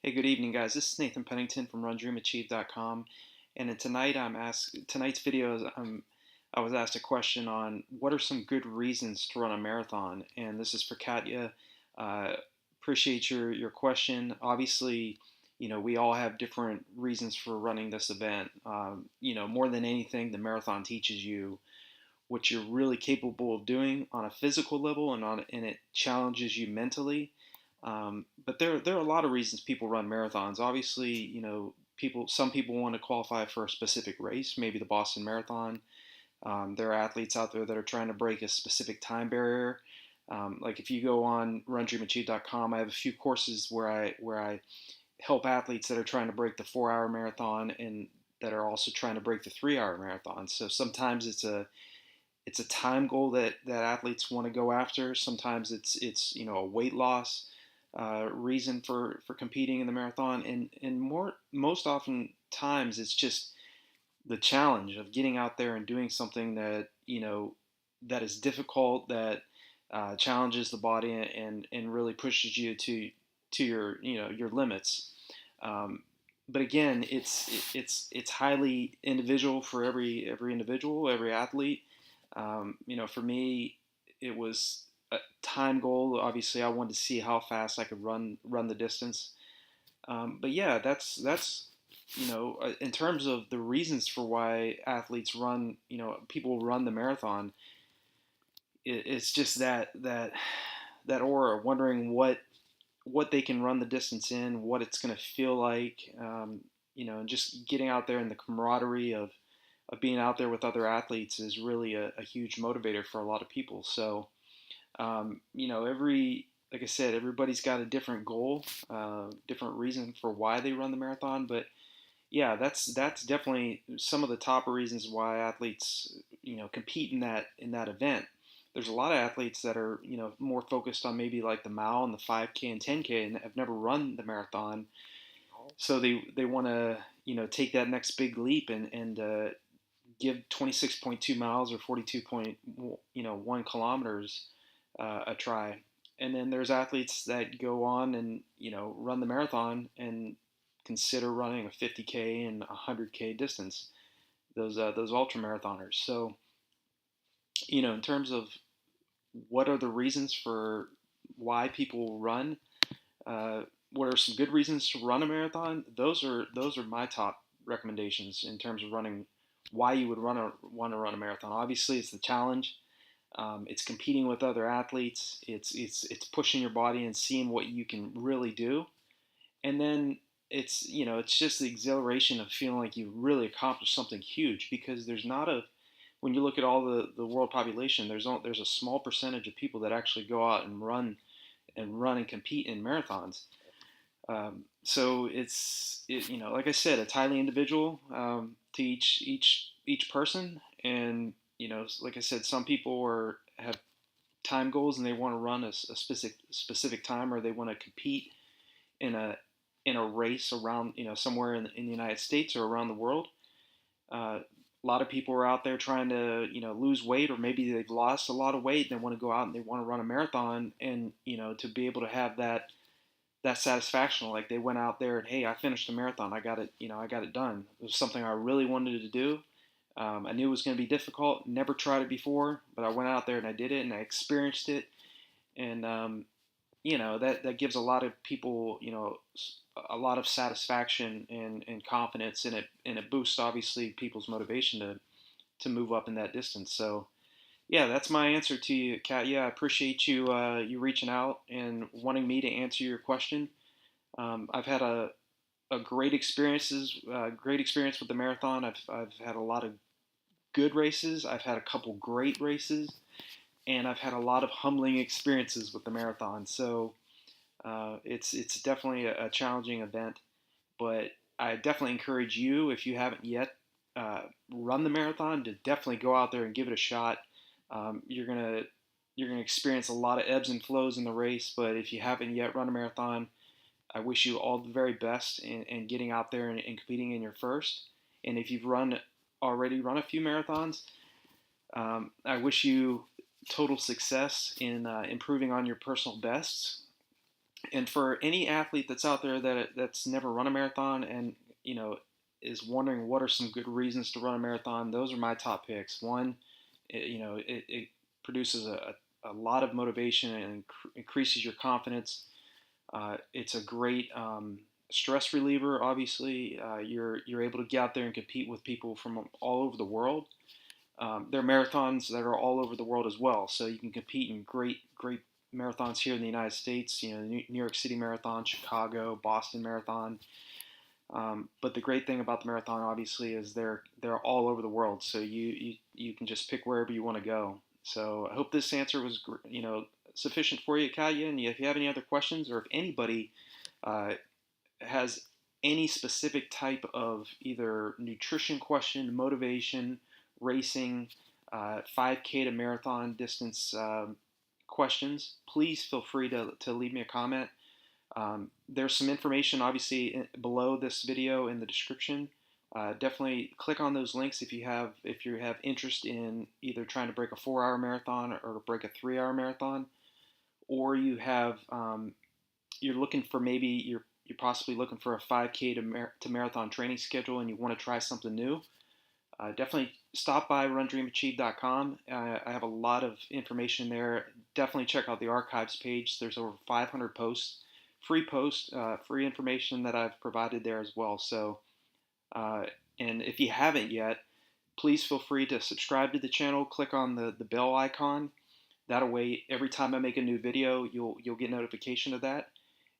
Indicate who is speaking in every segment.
Speaker 1: Hey, good evening, guys. This is Nathan Pennington from RunDreamAchieve.com, and tonight's video I was asked a question on what are some good reasons to run a marathon, and this is for Katya. Uh, Appreciate your question. Obviously, we all have different reasons for running this event. More than anything, the marathon teaches you what you're really capable of doing on a physical level, and it challenges you mentally. But there are a lot of reasons people run marathons. Obviously, some people want to qualify for a specific race, maybe the Boston Marathon. There are athletes out there that are trying to break a specific time barrier. Like if you go on RunDreamAchieve.com, I have a few courses where I help athletes that are trying to break the 4 hour marathon and that are also trying to break the 3 hour marathon. So sometimes it's a time goal that athletes want to go after. Sometimes it's a weight loss reason for competing in the marathon, and most often times it's just the challenge of getting out there and doing something that is difficult, that challenges the body and really pushes you to your limits. But again, it's highly individual for every individual, every athlete. For me, it was a time goal. Obviously, I wanted to see how fast I could run the distance. But yeah, that's in terms of the reasons for why athletes run, people run the marathon. It's just that aura, wondering what they can run the distance in, what it's going to feel like, and just getting out there and the camaraderie of being out there with other athletes is really a huge motivator for a lot of people. So, like I said, everybody's got a different goal, different reason for why they run the marathon. But yeah, that's definitely some of the top reasons why athletes, compete in that event. There's a lot of athletes that are, more focused on maybe like the mile and the 5K and 10K and have never run the marathon. So they want to, take that next big leap and give 26.2 miles or 42.1 kilometers a try. And then there's athletes that go on and run the marathon and consider running a 50K and 100K distance. Those ultra marathoners. So in terms of what are the reasons for why people run, what are some good reasons to run a marathon? Those are my top recommendations in terms of running. Why you would want to run a marathon? Obviously, it's the challenge. It's competing with other athletes. It's pushing your body and seeing what you can really do. And then it's just the exhilaration of feeling like you really accomplished something huge, because there's not a when you look at all the world population, there's a small percentage of people that actually go out and run and compete in marathons. So like I said, it's highly individual, to each person, and like I said, some people have time goals and they want to run a specific time, or they want to compete in a race around, somewhere in the United States or around the world. A lot of people are out there trying to lose weight, or maybe they've lost a lot of weight and they want to go out and they want to run a marathon, and to be able to have that satisfaction, like they went out there and, hey, I finished the marathon, I got it, I got it done. It was something I really wanted to do. I knew it was going to be difficult, never tried it before, but I went out there and I did it and I experienced it. And that gives a lot of people, a lot of satisfaction and confidence in it, and it boosts obviously people's motivation to move up in that distance. So yeah, that's my answer to you, Kat. Yeah, I appreciate you reaching out and wanting me to answer your question. I've had a great experience with the marathon. I've had a lot of good races. I've had a couple great races, and I've had a lot of humbling experiences with the marathon. So it's definitely a challenging event, but I definitely encourage you, if you haven't yet run the marathon, to definitely go out there and give it a shot. You're gonna experience a lot of ebbs and flows in the race, but if you haven't yet run a marathon, I wish you all the very best in getting out there and competing in your first. And if you've already run a few marathons, I wish you total success in improving on your personal bests. And for any athlete that's out there that's never run a marathon and you know is wondering what are some good reasons to run a marathon, those are my top picks. One, it produces a lot of motivation and increases your confidence. It's a great stress reliever. Obviously, you're able to get out there and compete with people from all over the world. There are marathons that are all over the world as well, so you can compete in great marathons here in the United States. You know, New York City Marathon, Chicago, Boston Marathon. But the great thing about the marathon, obviously, is they're all over the world, so you can just pick wherever you want to go. So I hope this answer was sufficient for you, Katya. And if you have any other questions, or if anybody uh, has any specific type of either nutrition question, motivation, racing, 5K to marathon distance questions, please feel free to leave me a comment. There's some information obviously below this video in the description. Definitely click on those links if you have interest in either trying to break a 4-hour marathon or break a 3-hour marathon, or you're looking for maybe you're possibly looking for a 5K to marathon training schedule and you want to try something new. Definitely stop by RunDreamAchieve.com. I have a lot of information there. Definitely check out the archives page. There's over 500 posts, free information that I've provided there as well. So, and if you haven't yet, please feel free to subscribe to the channel. Click on the bell icon. That way, every time I make a new video, you'll get notification of that.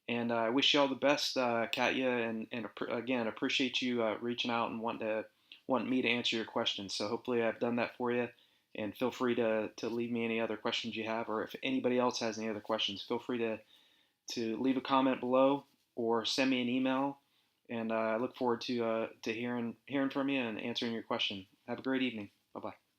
Speaker 1: And I wish you all the best, Katya, and again, appreciate you reaching out and wanting me to answer your questions. So hopefully I've done that for you. And feel free to leave me any other questions you have, or if anybody else has any other questions, feel free to leave a comment below or send me an email. And I look forward to hearing from you and answering your question. Have a great evening. Bye bye.